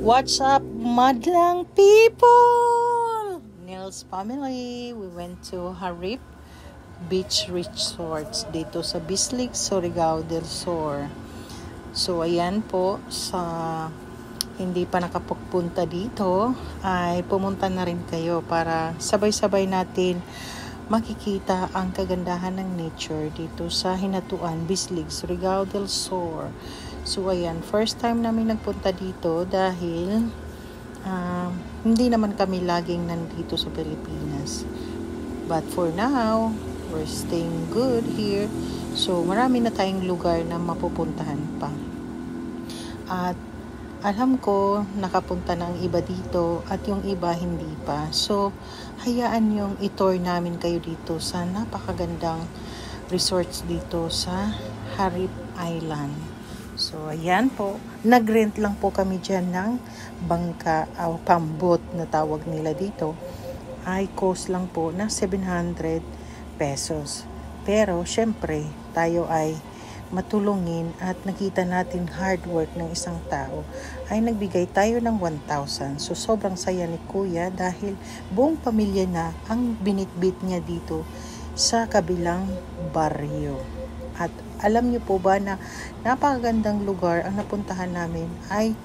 What's up, madlang people? Nils family, we went to Harip Beach Resorts dito sa Bislig, Surigao del Sur. So ayan po, sa hindi pa nakapagpunta dito ay pumunta na rin kayo para sabay-sabay natin makikita ang kagandahan ng nature dito sa Hinatuan, Bislig, Surigao del Sur. So ayan, first time namin nagpunta dito dahil hindi naman kami laging nandito sa Pilipinas. But for now, we're staying good here. So marami na tayong lugar na mapupuntahan pa. At alam ko, nakapunta na ang iba dito at yung iba hindi pa. So, hayaan yung i-tour namin kayo dito sa napakagandang resorts dito sa Harip Island. So, ayan po. Nag-rent lang po kami dyan ng bangka o pambot na tawag nila dito. Ay cost lang po na 700 pesos. Pero, syempre, tayo ay matulungin at nakita natin hard work ng isang tao ay nagbigay tayo ng 1,000. So sobrang saya ni Kuya dahil buong pamilya na ang binitbit niya dito sa kabilang baryo. At alam niyo po ba na napakagandang lugar ang napuntahan namin ay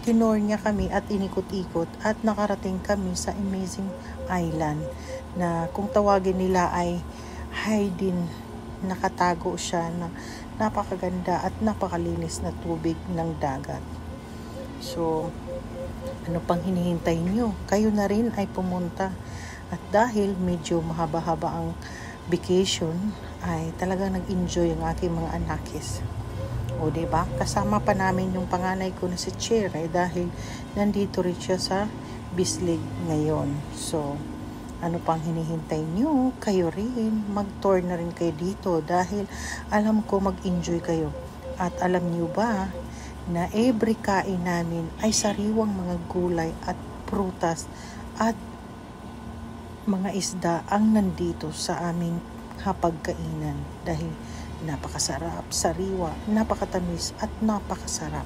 tinor niya kami at inikot-ikot at nakarating kami sa amazing island na kung tawagin nila ay hidden. Nakatago siya na napakaganda at napakalinis na tubig ng dagat. So, ano pang hinihintay nyo? Kayo na rin ay pumunta. At dahil medyo mahaba-haba ang vacation, ay talagang nag-enjoy ang aking mga anakis. O diba? Kasama pa namin yung panganay ko na si Cherry dahil nandito rin siya sa Bislig ngayon. So, ano pang hinihintay nyo? Kayo rin, mag-tour na rin kayo dito dahil alam ko mag-enjoy kayo. At alam nyo ba na every kain namin ay sariwang mga gulay at prutas at mga isda ang nandito sa aming hapagkainan dahil napakasarap, sariwa, napakatamis at napakasarap.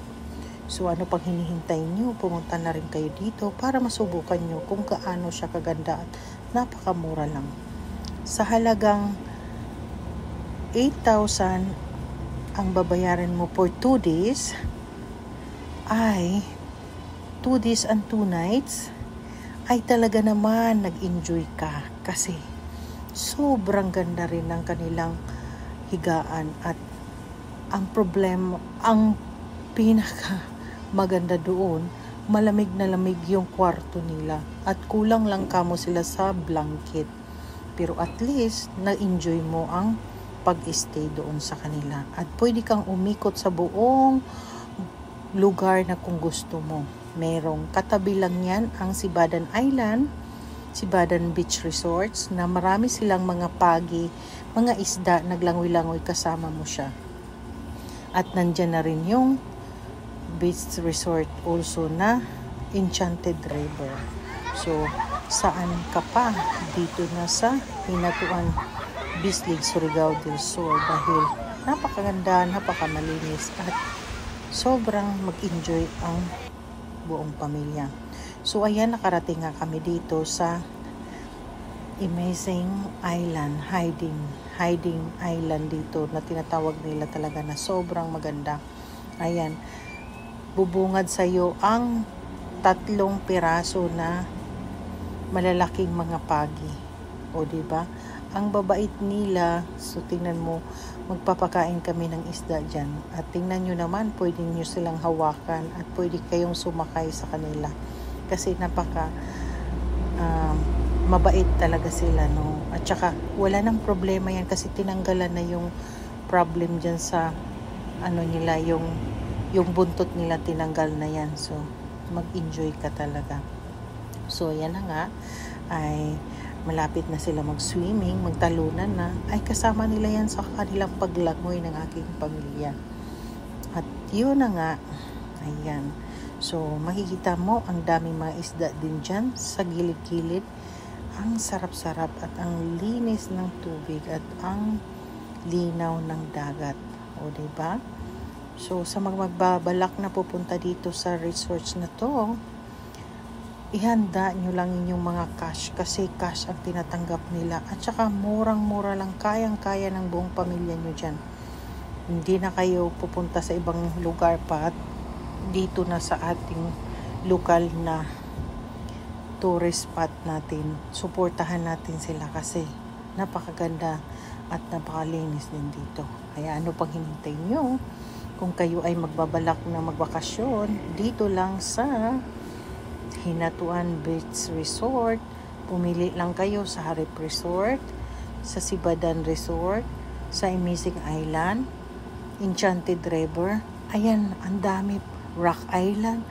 So ano pang hinihintay nyo? Pumunta na rin kayo dito para masubukan nyo kung gaano siya kaganda at napakamura lang. Sa halagang 8,000 ang babayaran mo for 2 days ay 2 days and 2 nights ay talaga naman nag-enjoy ka kasi sobrang ganda rin ng kanilang higaan at ang problema, ang pinaka maganda doon, malamig na lamig yung kwarto nila at kulang lang kamo sila sa blanket. Pero at least na-enjoy mo ang pag-stay doon sa kanila at pwede kang umikot sa buong lugar na kung gusto mo. Merong katabi lang yan ang Sibadan Island, Sibadan Beach Resorts na marami silang mga pagi, mga isda naglangoy-langoy kasama mo siya. At nandyan na rin yung beach resort also na Enchanted River. So, saan ka pa? Dito na sa Hinatuan, Bislig, Surigao del Sur dahil napakaganda, napakamalinis at sobrang mag-enjoy ang buong pamilya. So, ayan, nakarating nga kami dito sa amazing island, hiding island dito na tinatawag nila talaga na sobrang maganda. Ayan, bubungad sa iyo ang 3 piraso na malalaking mga pagi. O diba? Ang babait nila. So tingnan mo, magpapakain kami ng isda dyan. At tingnan nyo naman, pwede nyo silang hawakan at pwede kayong sumakay sa kanila. Kasi napaka mabait talaga sila, no? At saka wala nang problema yan kasi tinanggalan na yung problem dyan sa nila, yung buntot nila tinanggal na yan. So, mag-enjoy ka talaga. So, yan na nga. Ay, malapit na sila mag-swimming, magtalunan na. Ay, kasama nila yan sa kanilang paglangoy ng aking pamilya. At yun na nga. Ayan. So, makikita mo ang daming mga isda din dyan sa gilid-gilid. Ang sarap-sarap at ang linis ng tubig at ang linaw ng dagat. O, diba? So sa magbabalak na pupunta dito sa resorts na to, ihanda nyo lang inyong mga cash kasi cash ang tinatanggap nila. At saka murang-mura lang, kayang-kaya ng buong pamilya nyo dyan. Hindi na kayo pupunta sa ibang lugar pa at dito na sa ating lokal na tourist spot natin. Suportahan natin sila kasi napakaganda at napakalinis din dito. Kaya ano pang hinintay nyo? Kung kayo ay magbabalak na magbakasyon, dito lang sa Hinatuan Beach Resort, pumili lang kayo sa Harip Resort, sa Sibadan Resort, sa Imising Island, Enchanted River. Ayan, ang dami. Rock Island.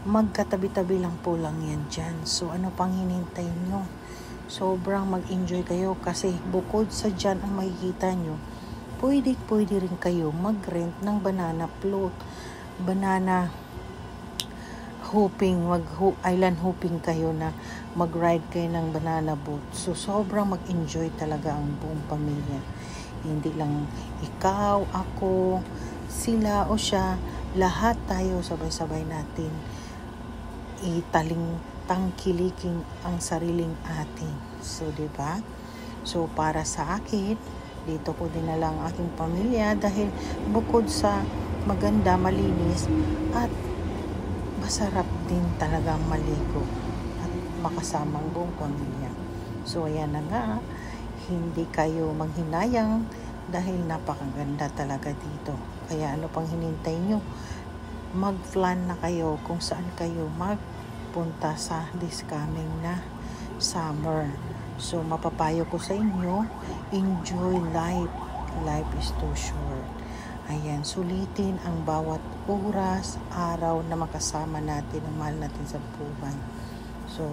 Magkatabi-tabi lang po lang yan dyan. So ano pang hinintay nyo? Sobrang mag-enjoy kayo kasi bukod sa dyan ang makikita nyo, pwede rin kayo mag-rent ng banana float, banana hopping, island hopping kayo na mag-ride kayo ng banana boat. So sobrang mag-enjoy talaga ang buong pamilya. Hindi lang ikaw, ako, sila o siya, lahat tayo sabay-sabay natin tangkilikin ang sariling atin. So, diba? So, para sa akin, dito ko din na lang aking pamilya dahil bukod sa maganda, malinis, at masarap din talagang maligo at makasama ang buong pamilya. So, ayan na nga, hindi kayo manghinayang dahil napakaganda talaga dito. Kaya ano pang hinintay nyo? Mag-plan na kayo kung saan kayo magpunta sa this coming na summer. So, mapapayo ko sa inyo, enjoy life. Life is too short. Ayan, sulitin ang bawat oras, araw na makasama natin ang mahal natin sa buhay. So,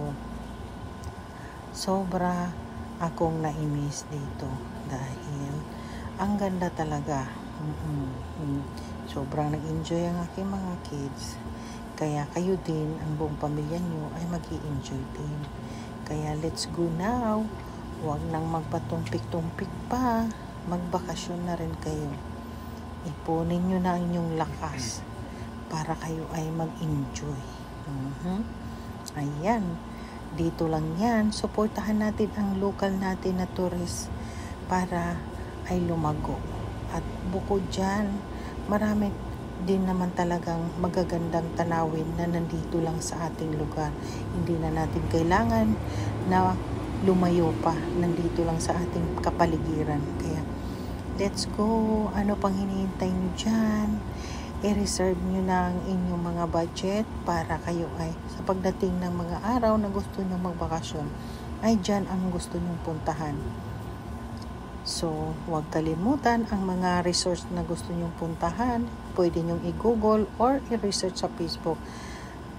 sobra akong na-miss dito dahil ang ganda talaga. Sobrang nag-enjoy ang aking mga kids. Kaya kayo din, ang buong pamilya nyo ay mag-i-enjoy din. Kaya let's go now. Huwag nang magpatumpik-tumpik pa. Magbakasyon na rin kayo. Ipunin nyo na inyong lakas para kayo ay mag-enjoy. Ayan. Dito lang yan. Suportahan natin ang local natin na tourist para ay lumago. At bukod dyan, marami din naman talagang magagandang tanawin na nandito lang sa ating lugar. Hindi na natin kailangan na lumayo pa. Nandito lang sa ating kapaligiran. Kaya, let's go. Ano pang hinihintay nyo dyan? I-reserve nyo na ang inyong mga budget para kayo ay sa pagdating ng mga araw na gusto nyo magbakasyon, ay dyan ang gusto nyo puntahan. So, huwag kalimutan ang mga resorts na gusto nyong puntahan. Pwede nyong i-google or i-research sa Facebook.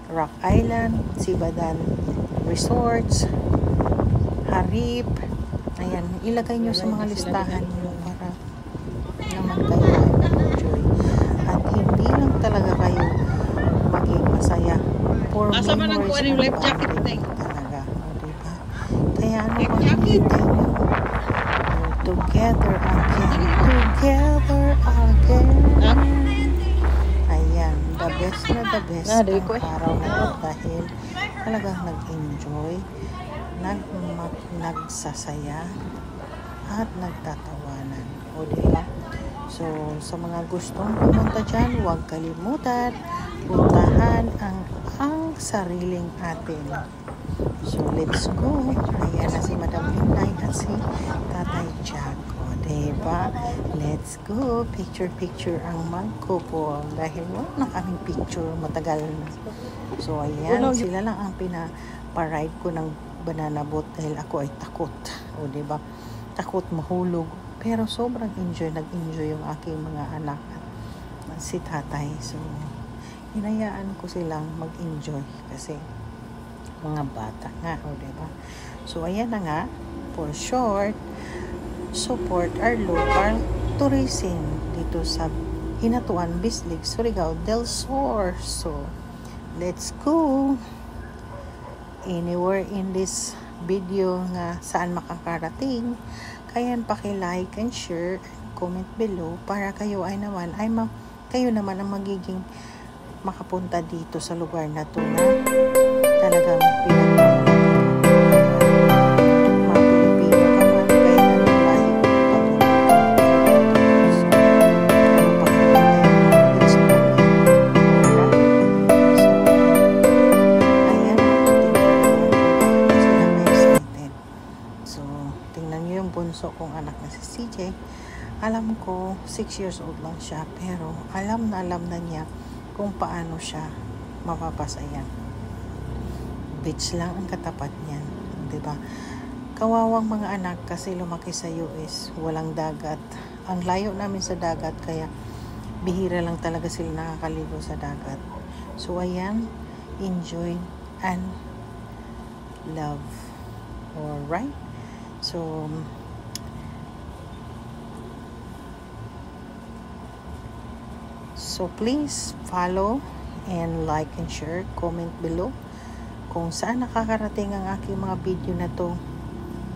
Rock Island, Sibadan Resorts, Harip. Ayan, ilagay nyo sa mga listahan nyo para naman kayo enjoy. At hindi lang talaga kayo maging masaya. For memories talaga. O, diba? Kaya ano ang hinihintay nyo? Together again. Ayan, the best ang araw na ito dahil talagang nag-enjoy, nagsasaya, at nagtatawanan. O diba? So, sa mga gustong pumunta dyan, huwag kalimutan, puntahan ang sariling atin. So, let's go. Ayan na si Madam Inay at si Tatay Jack. O, diba? Let's go. Picture ang magkupol. Dahil wala na kaming picture. Matagal na. So, ayan. Sila lang ang pinaparide ko ng banana boat dahil ako ay takot. O, diba? Takot mahulog. Pero sobrang nag-enjoy yung aking mga anak at si Tatay. So, hinayaan ko silang mag-enjoy kasi mga bata nga, o diba? So, ayan na nga, for short, support our local tourism dito sa Hinatuan, Bislig, Surigao del Sur. So, let's go anywhere in this video nga saan makakarating. Kaya paki-like and share and comment below para kayo ay naman ay kayo naman ang magiging makapunta dito sa lugar na to na talagang bunso kong anak na si CJ. Alam ko 6 years old lang siya, pero alam na niya kung paano siya mapapasayan. Beach lang ang katapat niyan, 'di ba? Kawawang mga anak kasi lumaki sa US, walang dagat. Ang layo namin sa dagat, kaya bihira lang talaga sila nakakaligo sa dagat. So ayan, enjoy and love. Alright? So please follow and like and share, comment below kung saan nakakarating ang aking mga video na to.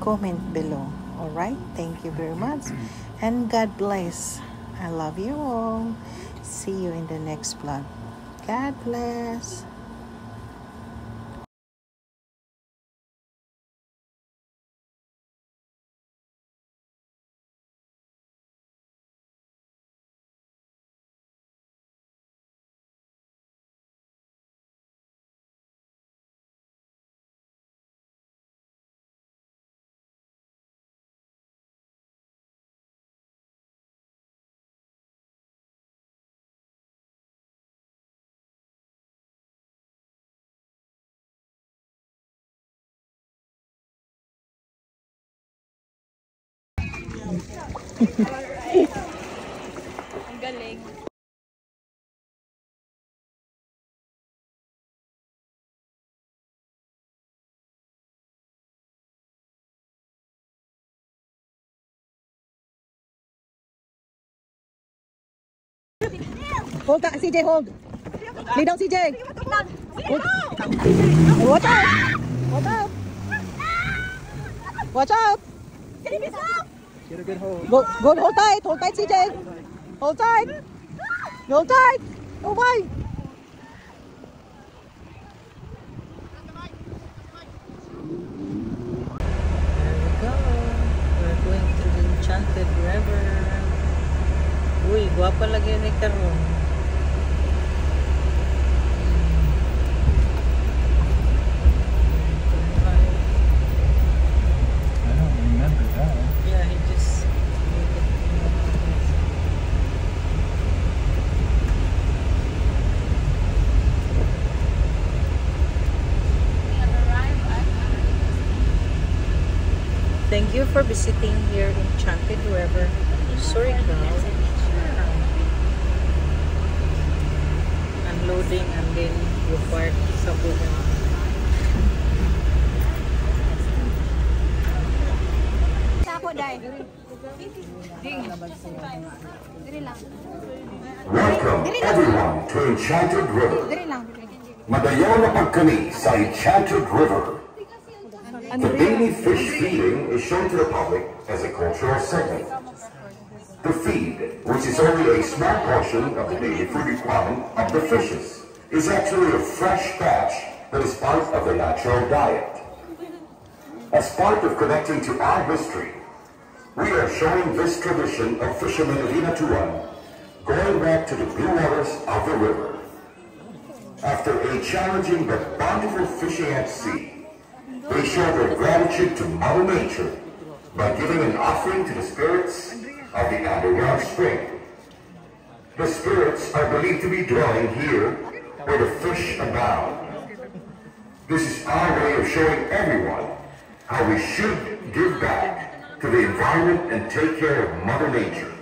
Comment below. Alright? Thank you very much and God bless. I love you all. See you in the next vlog. God bless. Ang galing. Hold that, CJ, hold. Lay down, CJ. Hold. Watch out. Watch out. Watch out. Get a good hold. Go, hold tight, CJ. Hold tight. Hold tight. Oh my. There we go. We're going to the Enchanted River. Uy, guwapa lagi ni karon. I don't remember that. Yeah, he just Thank you for visiting here in Enchanted River, Surigao. Unloading and then you park sa buhay. Ako, Day. Welcome everyone to Enchanted River. Madayaw na pagkani sa Enchanted River. The daily fish feeding is shown to the public as a cultural segment. The feed, which is only a small portion of the daily food requirement of the fishes, is actually a fresh batch that is part of their natural diet. As part of connecting to our history, we are showing this tradition of fishermen of Hinatuan going back to the blue waters of the river. After a challenging but bountiful fishing at sea, they show their gratitude to Mother Nature by giving an offering to the spirits of the underground spring. The spirits are believed to be dwelling here where the fish abound. This is our way of showing everyone how we should give back to the environment and take care of Mother Nature.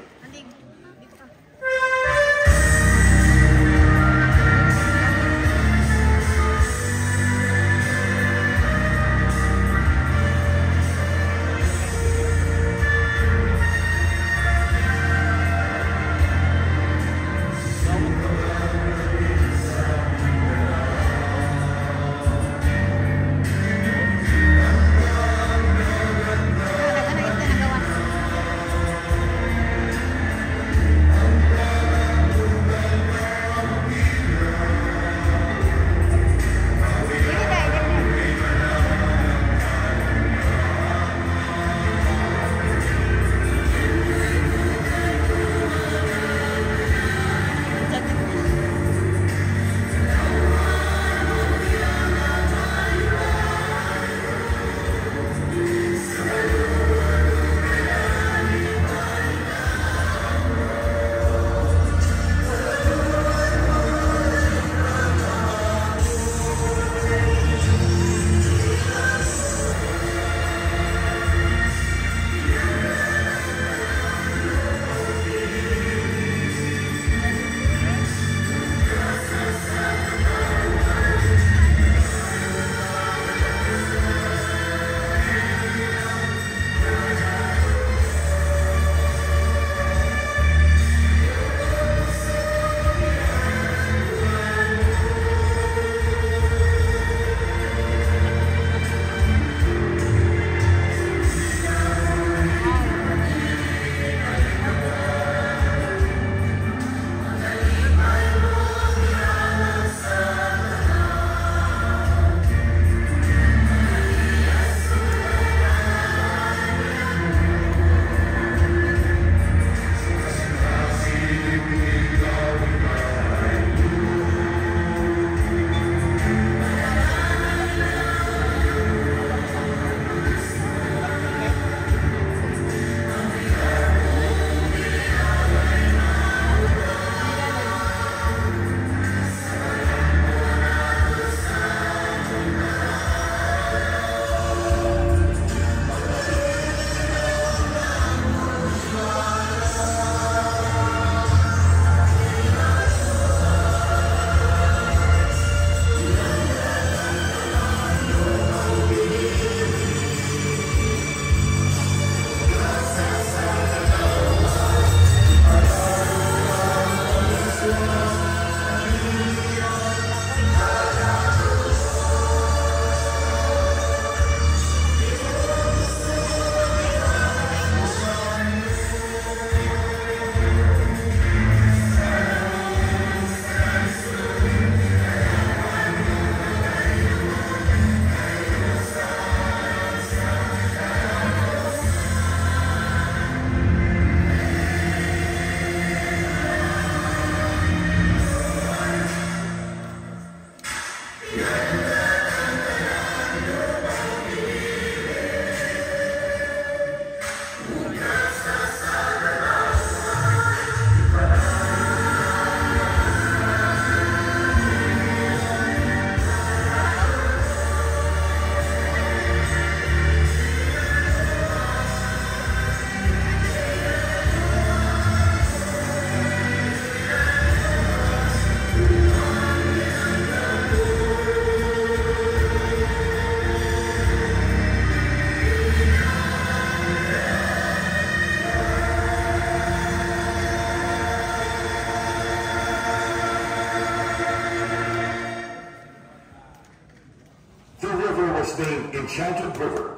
forest named Enchanted River.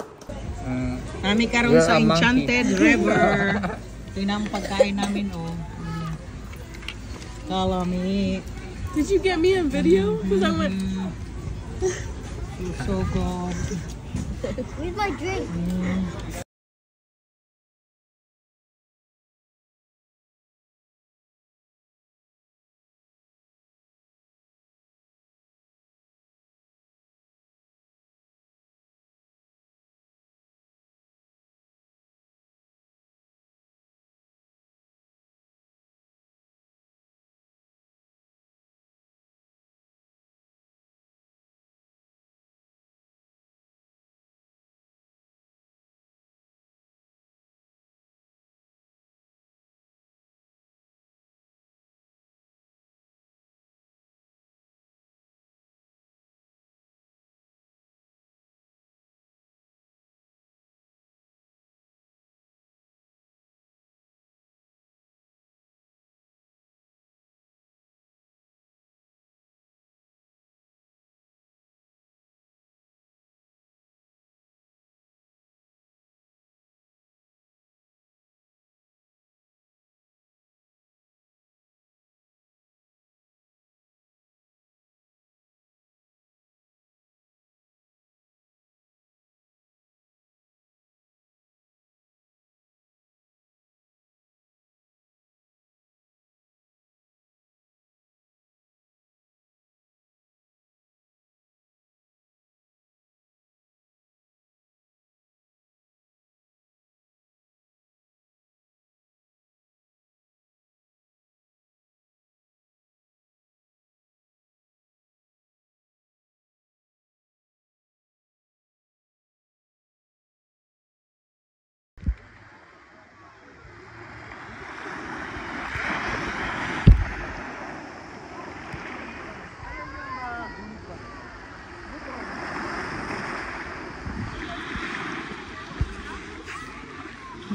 Kami karon sa Enchanted River. Tingnan ang pagkain namin, oh. Kalami. Did you get me in video? Because I went. So good. Where's my drink?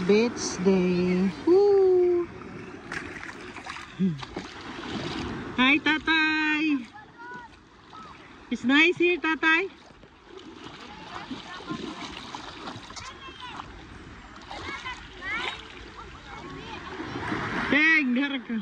Beach day. Woo! Hi, Tatay. It's nice here, Tatay. Dang, there ka.